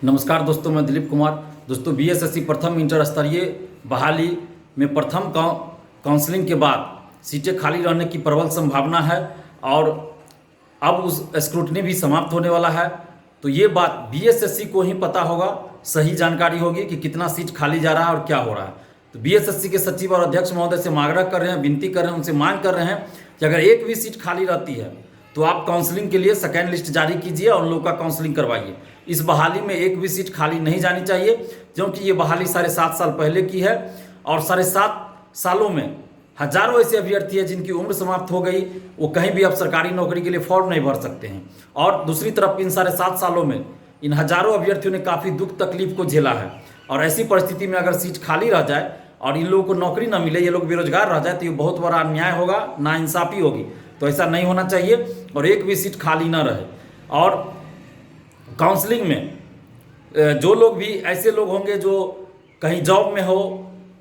नमस्कार दोस्तों, मैं दिलीप कुमार। दोस्तों, बीएसएससी प्रथम इंटर स्तरीय बहाली में प्रथम काउंसलिंग के बाद सीटें खाली रहने की प्रबल संभावना है और अब उस स्क्रूटनी भी समाप्त होने वाला है। तो ये बात बीएसएससी को ही पता होगा, सही जानकारी होगी कि कितना सीट खाली जा रहा है और क्या हो रहा है। तो बीएसएससी के सचिव और अध्यक्ष महोदय से आग्रह कर रहे हैं, विनती कर रहे हैं, उनसे मांग कर रहे हैं कि अगर एक भी सीट खाली रहती है तो आप काउंसलिंग के लिए सेकेंड लिस्ट जारी कीजिए और उन लोगों का काउंसलिंग करवाइए। इस बहाली में एक भी सीट खाली नहीं जानी चाहिए, क्योंकि ये बहाली 7.5 साल पहले की है और 7.5 सालों में हजारों ऐसे अभ्यर्थी हैं जिनकी उम्र समाप्त हो गई, वो कहीं भी अब सरकारी नौकरी के लिए फॉर्म नहीं भर सकते हैं। और दूसरी तरफ इन 7.5 सालों में इन हजारों अभ्यर्थियों ने काफ़ी दुख तकलीफ को झेला है और ऐसी परिस्थिति में अगर सीट खाली रह जाए और इन लोगों को नौकरी ना मिले, ये लोग बेरोजगार रह जाए, तो ये बहुत बड़ा अन्याय होगा, नाइंसाफ़ी होगी। तो ऐसा नहीं होना चाहिए और एक भी सीट खाली ना रहे। और काउंसलिंग में जो लोग भी ऐसे लोग होंगे जो कहीं जॉब में हो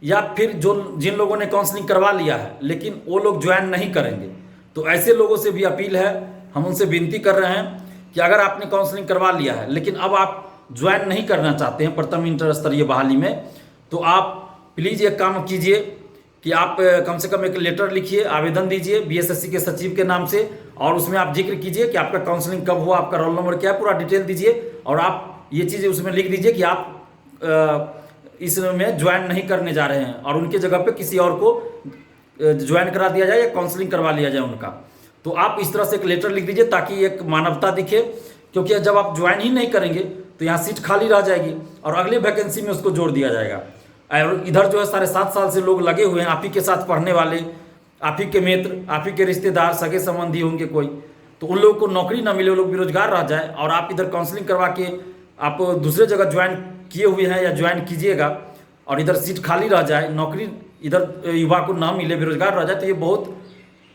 या फिर जो जिन लोगों ने काउंसलिंग करवा लिया है लेकिन वो लोग ज्वाइन नहीं करेंगे, तो ऐसे लोगों से भी अपील है, हम उनसे विनती कर रहे हैं कि अगर आपने काउंसलिंग करवा लिया है लेकिन अब आप ज्वाइन नहीं करना चाहते हैं प्रथम इंटर स्तरीय बहाली में, तो आप प्लीज़ एक काम कीजिए कि आप कम से कम एक लेटर लिखिए, आवेदन दीजिए बीएसएससी के सचिव के नाम से और उसमें आप जिक्र कीजिए कि आपका काउंसलिंग कब हुआ, आपका रोल नंबर क्या है, पूरा डिटेल दीजिए और आप ये चीज़ें उसमें लिख दीजिए कि आप इसमें ज्वाइन नहीं करने जा रहे हैं और उनके जगह पे किसी और को ज्वाइन करा दिया जाए या काउंसलिंग करवा लिया जाए उनका। तो आप इस तरह से एक लेटर लिख दीजिए ताकि एक मानवता दिखे, क्योंकि जब आप ज्वाइन ही नहीं करेंगे तो यहाँ सीट खाली रह जाएगी और अगली वैकेंसी में उसको जोड़ दिया जाएगा। और इधर जो है 7.5 साल से लोग लगे हुए हैं, आप ही के साथ पढ़ने वाले, आप ही के मित्र, आप ही के रिश्तेदार, सगे संबंधी होंगे कोई, तो उन लोगों को नौकरी ना मिले, वो लोग बेरोजगार रह जाए और आप इधर काउंसलिंग करवा के आप दूसरे जगह ज्वाइन किए हुए हैं या ज्वाइन कीजिएगा और इधर सीट खाली रह जाए, नौकरी इधर युवा को ना मिले, बेरोजगार रह जाए, तो ये बहुत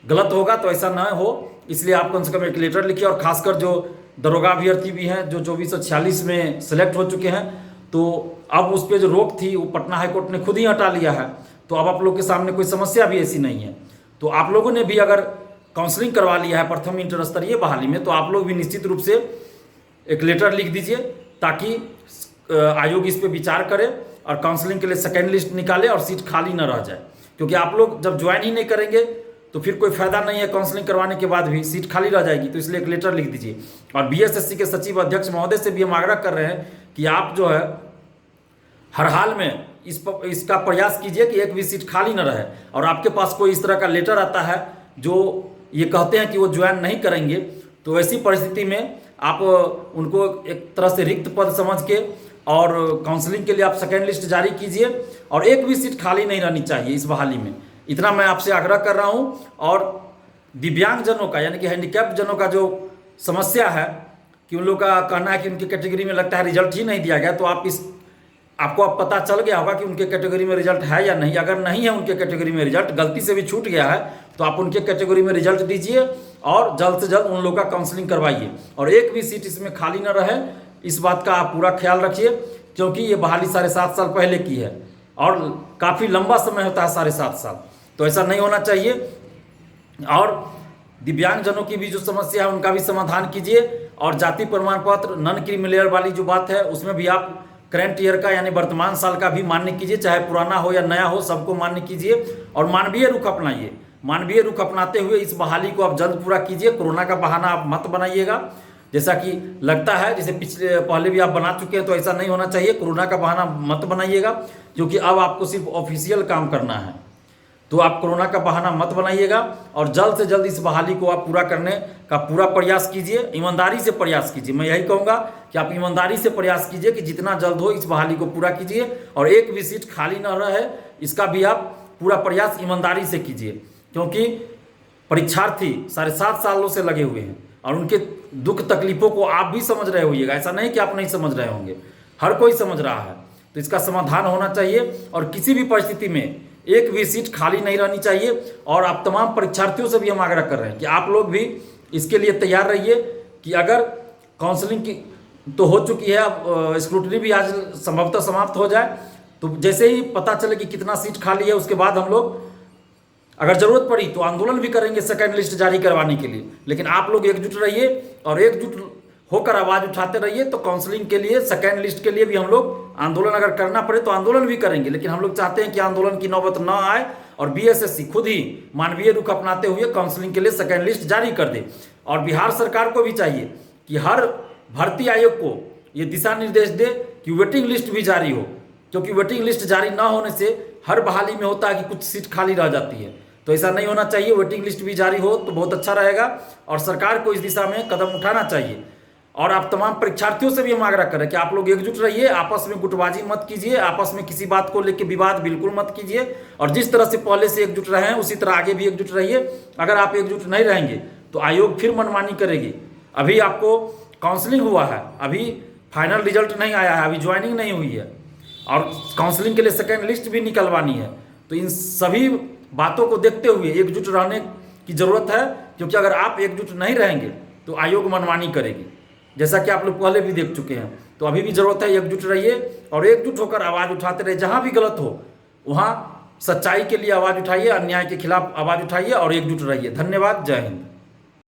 गलत होगा। तो ऐसा ना हो, इसलिए आप कम से कम एक लेटर लिखिए। और खासकर जो दरोगा अभ्यर्थी भी हैं जो 2446 में सेलेक्ट हो चुके हैं, तो अब उस पर जो रोक थी वो पटना हाईकोर्ट ने खुद ही हटा लिया है, तो अब आप लोग के सामने कोई समस्या भी ऐसी नहीं है। तो आप लोगों ने भी अगर काउंसलिंग करवा लिया है प्रथम इंटर स्तरीय बहाली में, तो आप लोग भी निश्चित रूप से एक लेटर लिख दीजिए ताकि आयोग इस पर विचार करे और काउंसलिंग के लिए सेकेंड लिस्ट निकाले और सीट खाली न रह जाए। क्योंकि आप लोग जब ज्वाइन ही नहीं करेंगे तो फिर कोई फायदा नहीं है, काउंसलिंग करवाने के बाद भी सीट खाली रह जाएगी। तो इसलिए एक लेटर लिख दीजिए। और बीएसएससी के सचिव अध्यक्ष महोदय से भी हम आग्रह कर रहे हैं कि आप जो है हर हाल में इसका प्रयास कीजिए कि एक भी सीट खाली न रहे। और आपके पास कोई इस तरह का लेटर आता है जो ये कहते हैं कि वो ज्वाइन नहीं करेंगे, तो ऐसी परिस्थिति में आप उनको एक तरह से रिक्त पद समझ के और काउंसलिंग के लिए आप सेकेंड लिस्ट जारी कीजिए और एक भी सीट खाली नहीं रहनी चाहिए इस बहाली में। इतना मैं आपसे आग्रह कर रहा हूँ। और दिव्यांगजनों का यानी कि हैंडीकैप्ड जनों का जो समस्या है कि उन लोग का कहना है कि उनकी कैटेगरी में लगता है रिजल्ट ही नहीं दिया गया, तो आपको अब पता चल गया होगा कि उनके कैटेगरी में रिजल्ट है या नहीं। अगर नहीं है उनके कैटेगरी में रिजल्ट, गलती से भी छूट गया है, तो आप उनके कैटेगरी में रिजल्ट दीजिए और जल्द से जल्द उन लोगों का काउंसलिंग करवाइए और एक भी सीट इसमें खाली न रहे, इस बात का आप पूरा ख्याल रखिए। क्योंकि ये बहाली 7.5 साल पहले की है और काफ़ी लंबा समय होता है 7.5 साल, तो ऐसा नहीं होना चाहिए। और दिव्यांगजनों की भी जो समस्या है उनका भी समाधान कीजिए। और जाति प्रमाण पत्र नॉन क्रीमिलेयर वाली जो बात है उसमें भी आप करंट ईयर का यानी वर्तमान साल का भी मान्य कीजिए, चाहे पुराना हो या नया हो, सबको मान्य कीजिए और मानवीय रुख अपनाइए। मानवीय रुख अपनाते हुए इस बहाली को आप जल्द पूरा कीजिए। कोरोना का बहाना आप मत बनाइएगा, जैसा कि लगता है, जैसे पहले भी आप बना चुके हैं, तो ऐसा नहीं होना चाहिए। कोरोना का बहाना मत बनाइएगा, क्योंकि अब आपको सिर्फ ऑफिशियल काम करना है, तो आप कोरोना का बहाना मत बनाइएगा और जल्द से जल्द इस बहाली को आप पूरा करने का पूरा प्रयास कीजिए। ईमानदारी से प्रयास कीजिए। मैं यही कहूँगा कि आप ईमानदारी से प्रयास कीजिए कि जितना जल्द हो इस बहाली को पूरा कीजिए और एक भी सीट खाली न रहे, इसका भी आप पूरा प्रयास ईमानदारी से कीजिए। क्योंकि परीक्षार्थी 7.5 सालों से लगे हुए हैं और उनके दुख तकलीफों को आप भी समझ रहे होइएगा, ऐसा नहीं कि आप नहीं समझ रहे होंगे, हर कोई समझ रहा है। तो इसका समाधान होना चाहिए और किसी भी परिस्थिति में एक भी सीट खाली नहीं रहनी चाहिए। और आप तमाम परीक्षार्थियों से भी हम आग्रह कर रहे हैं कि आप लोग भी इसके लिए तैयार रहिए कि अगर काउंसलिंग की तो हो चुकी है, अब स्क्रूटनी भी आज संभवतः समाप्त हो जाए, तो जैसे ही पता चले कि कितना सीट खाली है उसके बाद हम लोग अगर जरूरत पड़ी तो आंदोलन भी करेंगे सेकेंड लिस्ट जारी करवाने के लिए। लेकिन आप लोग एकजुट रहिए और एकजुट होकर आवाज़ उठाते रहिए। तो काउंसलिंग के लिए, सेकेंड लिस्ट के लिए भी हम लोग आंदोलन अगर करना पड़े तो आंदोलन भी करेंगे, लेकिन हम लोग चाहते हैं कि आंदोलन की नौबत ना आए और बीएसएससी खुद ही मानवीय रुख अपनाते हुए काउंसलिंग के लिए सेकेंड लिस्ट जारी कर दे। और बिहार सरकार को भी चाहिए कि हर भर्ती आयोग को ये दिशा निर्देश दे कि वेटिंग लिस्ट भी जारी हो, क्योंकि वेटिंग लिस्ट जारी ना होने से हर बहाली में होता है कि कुछ सीट खाली रह जाती है, तो ऐसा नहीं होना चाहिए। वेटिंग लिस्ट भी जारी हो तो बहुत अच्छा रहेगा और सरकार को इस दिशा में कदम उठाना चाहिए। और आप तमाम परीक्षार्थियों से भी हम आग्रह करें कि आप लोग एकजुट रहिए, आपस में गुटबाजी मत कीजिए, आपस में किसी बात को लेकर विवाद बिल्कुल मत कीजिए, और जिस तरह से पहले से एकजुट रहे हैं उसी तरह आगे भी एकजुट रहिए। अगर आप एकजुट नहीं रहेंगे तो आयोग फिर मनमानी करेगी। अभी आपको काउंसलिंग हुआ है, अभी फाइनल रिजल्ट नहीं आया है, अभी ज्वाइनिंग नहीं हुई है और काउंसलिंग के लिए सेकेंड लिस्ट भी निकलवानी है। तो इन सभी बातों को देखते हुए एकजुट रहने की जरूरत है, क्योंकि अगर आप एकजुट नहीं रहेंगे तो आयोग मनमानी करेगी, जैसा कि आप लोग पहले भी देख चुके हैं। तो अभी भी जरूरत है, एकजुट रहिए और एकजुट होकर आवाज़ उठाते रहिए। जहाँ भी गलत हो वहाँ सच्चाई के लिए आवाज़ उठाइए, अन्याय के खिलाफ आवाज़ उठाइए और एकजुट रहिए। धन्यवाद। जय हिंद।